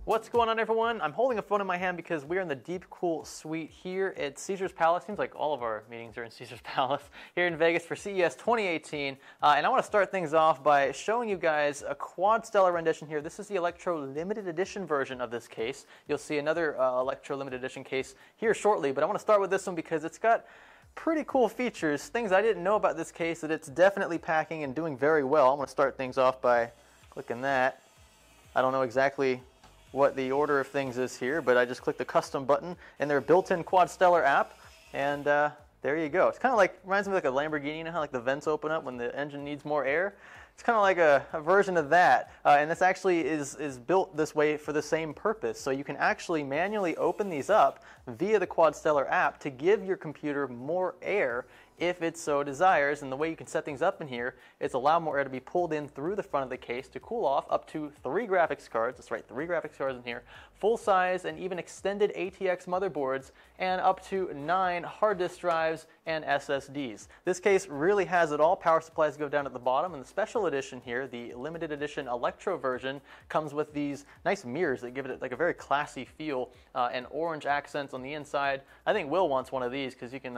What's going on, everyone? I'm holding a phone in my hand because we're in the Deepcool suite here at Caesars Palace. Seems like all of our meetings are in Caesars Palace here in Vegas for CES 2018. And I want to start things off by showing you guys a quad stellar rendition here. This is the Electro limited edition version of this case. You'll see another Electro limited edition case here shortly, but I want to start with this one because it's got pretty cool features, things I didn't know about this case that it's definitely packing and doing very well. I'm going to start things off by clicking that. I don't know exactly what the order of things is here, but I just click the custom button in their built-in quad stellar app, and there you go. It's kind of like, reminds me of like a Lamborghini, you know how like the vents open up when the engine needs more air? It's kind of like a version of that, and this actually is built this way for the same purpose. So you can actually manually open these up via the quad stellar app to give your computer more air if it so desires. And the way you can set things up in here is allow more air to be pulled in through the front of the case to cool off up to 3 graphics cards. That's right, 3 graphics cards in here, full size and even extended ATX motherboards, and up to 9 hard disk drives and SSDs. This case really has it all. Power supplies go down at the bottom, and the special edition here, the limited edition Electro version, comes with these nice mirrors that give it like a very classy feel and orange accents on the inside. I think Will wants one of these because you can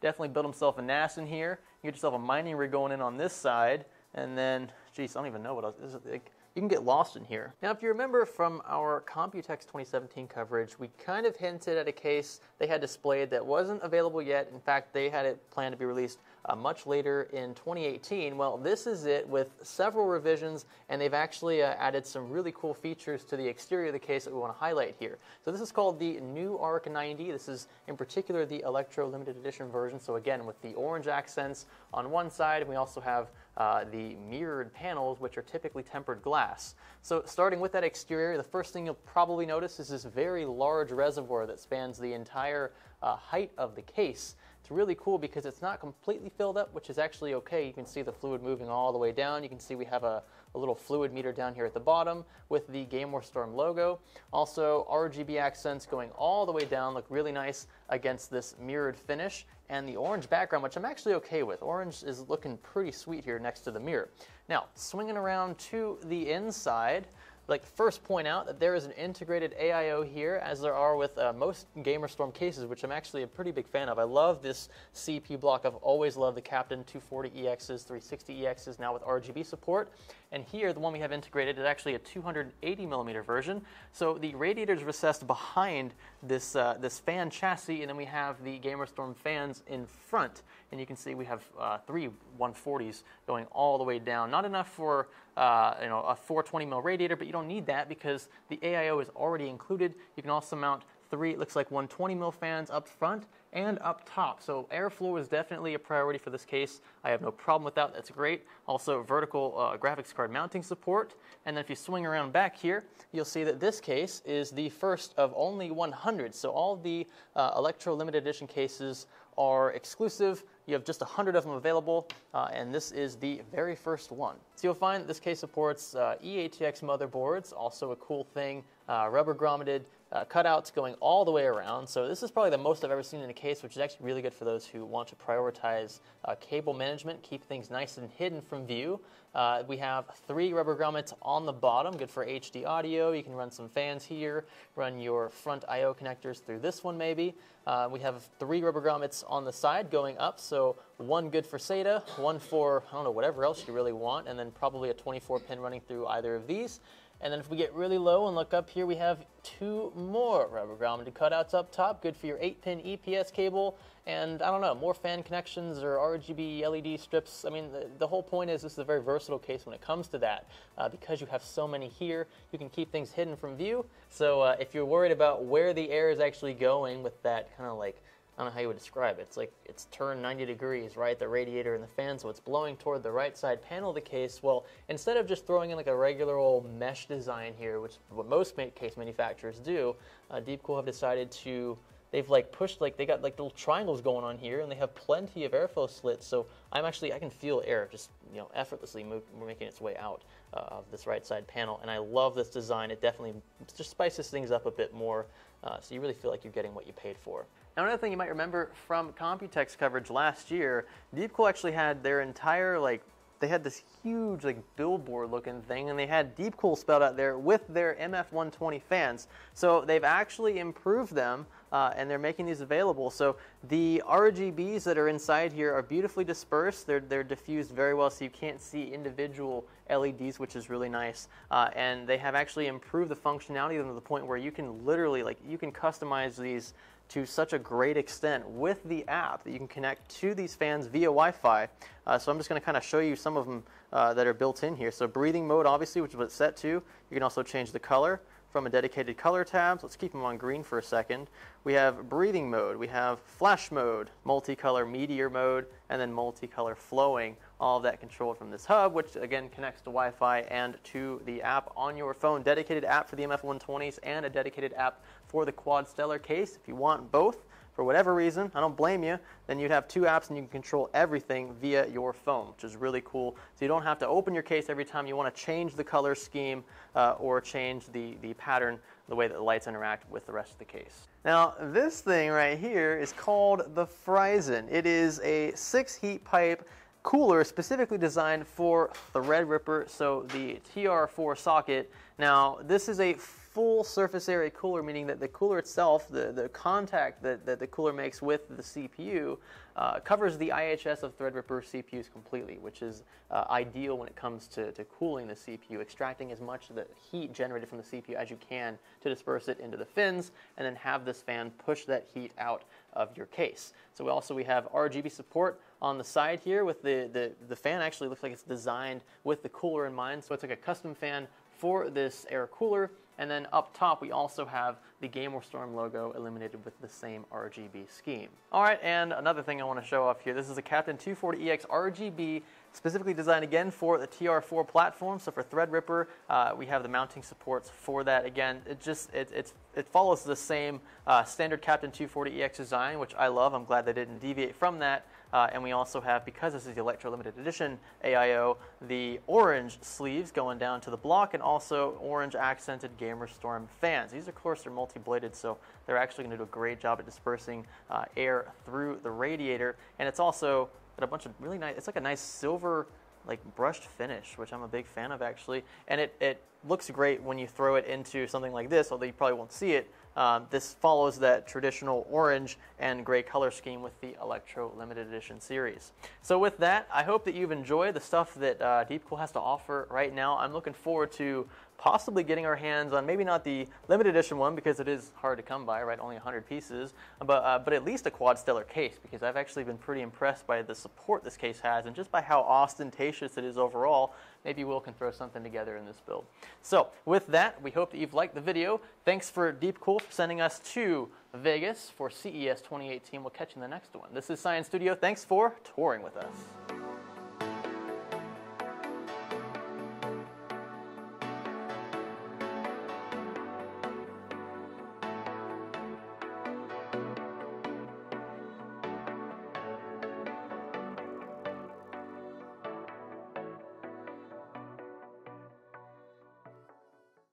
definitely build himself a NAS in here. You get yourself a mining rig going in on this side, and then, geez, I don't even know what else. Is it like, you can get lost in here. Now, if you remember from our Computex 2017 coverage, we kind of hinted at a case they had displayed that wasn't available yet. In fact, they had it planned to be released much later in 2018. Well, this is it with several revisions, and they've actually added some really cool features to the exterior of the case that we want to highlight here. So this is called the new ARC 90. This is in particular the Electro limited edition version. So again, with the orange accents on one side, and we also have the mirrored panels, which are typically tempered glass. So starting with that exterior, the first thing you'll probably notice is this very large reservoir that spans the entire height of the case. It's really cool because it's not completely filled up, which is actually okay. You can see the fluid moving all the way down. You can see we have a little fluid meter down here at the bottom with the GameWarStorm logo. Also, RGB accents going all the way down, look really nice against this mirrored finish. And the orange background, which I'm actually okay with. Orange is looking pretty sweet here next to the mirror. Now, swinging around to the inside, I'd like to first point out that there is an integrated AIO here, as there are with most GamerStorm cases, which I'm actually a pretty big fan of. I love this CPU block. I've always loved the Captain 240EXs, 360EXs, now with RGB support. And here, the one we have integrated is actually a 280mm version. So the radiator is recessed behind this, this fan chassis, and then we have the GamerStorm fans in front. And you can see we have 3 140s going all the way down. Not enough for a 420mm radiator, but you don't need that because the AIO is already included. You can also mount 3, it looks like 120mm fans up front and up top. So airflow is definitely a priority for this case. I have no problem with that. That's great. Also vertical graphics card mounting support. And then if you swing around back here, you'll see that this case is the first of only 100. So all the Electro limited edition cases are exclusive. You have just 100 of them available, and this is the very first one. So you'll find that this case supports eATX motherboards, also a cool thing, rubber grommeted cutouts going all the way around. So this is probably the most I've ever seen in a case, which is actually really good for those who want to prioritize cable management, keep things nice and hidden from view. We have 3 rubber grommets on the bottom, good for HD audio. You can run some fans here, run your front I/O connectors through this one maybe. We have 3 rubber grommets on the side going up, so 1 good for SATA, 1 for, I don't know, whatever else you really want, and then probably a 24-pin running through either of these. And then if we get really low and look up here, we have 2 more rubber grommeted cutouts up top, good for your 8-pin EPS cable, and I don't know, more fan connections or RGB LED strips. I mean, the whole point is this is a very versatile case when it comes to that. Because you have so many here, you can keep things hidden from view. So if you're worried about where the air is actually going with that kind of like, I don't know how you would describe it. It's like it's turned 90 degrees, right? The radiator and the fan, so it's blowing toward the right side panel of the case. Well, instead of just throwing in like a regular old mesh design here, which is what most case manufacturers do, Deepcool have decided to, they've like pushed, like they got like little triangles going on here, and they have plenty of airflow slits. So I can feel air just effortlessly making its way out of this right side panel, and I love this design. It definitely just spices things up a bit more, so you really feel like you're getting what you paid for. Now, another thing you might remember from Computex coverage last year, Deepcool actually had their entire they had this huge like billboard looking thing, and they had Deepcool spelled out there with their MF120 fans. So they've actually improved them, and they're making these available. So the RGBs that are inside here are beautifully dispersed. They're diffused very well, so you can't see individual LEDs, which is really nice. And they have actually improved the functionality to the point where you can literally, like, you can customize these to such a great extent with the app that you can connect to these fans via Wi-Fi. So I'm just going to kind of show you some of them that are built in here. So breathing mode, obviously, which is what it's set to. You can also change the color from a dedicated color tab. So let's keep them on green for a second. We have breathing mode, we have flash mode, multicolor meteor mode, and then multicolor flowing. All of that controlled from this hub, which again connects to Wi-Fi and to the app on your phone. Dedicated app for the MF120s and a dedicated app for the Quad Stellar case. If you want both, for whatever reason, I don't blame you, then you'd have two apps and you can control everything via your phone, which is really cool. So you don't have to open your case every time you want to change the color scheme or change the pattern, the way that the lights interact with the rest of the case. Now, this thing right here is called the Frizen. It is a 6 heat pipe cooler specifically designed for Threadripper, so the TR4 socket. Now, this is a full surface area cooler, meaning that the cooler itself, the contact that the cooler makes with the CPU, covers the IHS of Threadripper CPUs completely, which is ideal when it comes to cooling the CPU, extracting as much of the heat generated from the CPU as you can to disperse it into the fins, and then have this fan push that heat out of your case. So we have RGB support on the side here. With the fan actually looks like it's designed with the cooler in mind, so it's like a custom fan for this air cooler. And then up top, we also have the GamerStorm logo illuminated with the same RGB scheme. All right, and another thing I want to show off here. This is a Captain 240EX RGB, specifically designed again for the TR4 platform. So for Threadripper, we have the mounting supports for that. Again, it follows the same standard Captain 240EX design, which I love. I'm glad they didn't deviate from that. And we also have, because this is the Electro Limited Edition AIO, the orange sleeves going down to the block, and also orange accented GamerStorm fans. These, of course, are multi-bladed, so they're actually going to do a great job at dispersing air through the radiator. And it's also got a bunch of really nice, it's like a nice silver, like brushed finish, which I'm a big fan of actually. And it looks great when you throw it into something like this, although you probably won't see it. This follows that traditional orange and gray color scheme with the Electro Limited Edition series. So with that, I hope that you've enjoyed the stuff that Deepcool has to offer right now. I'm looking forward to possibly getting our hands on, maybe not the limited edition one because it is hard to come by, right? Only 100 pieces, but at least a Quad Stellar case, because I've actually been pretty impressed by the support this case has and just by how ostentatious it is overall. Maybe Will can throw something together in this build. So with that, we hope that you've liked the video. Thanks for Deepcool for sending us to Vegas for CES 2018. We'll catch you in the next one. This is Science Studio. Thanks for touring with us.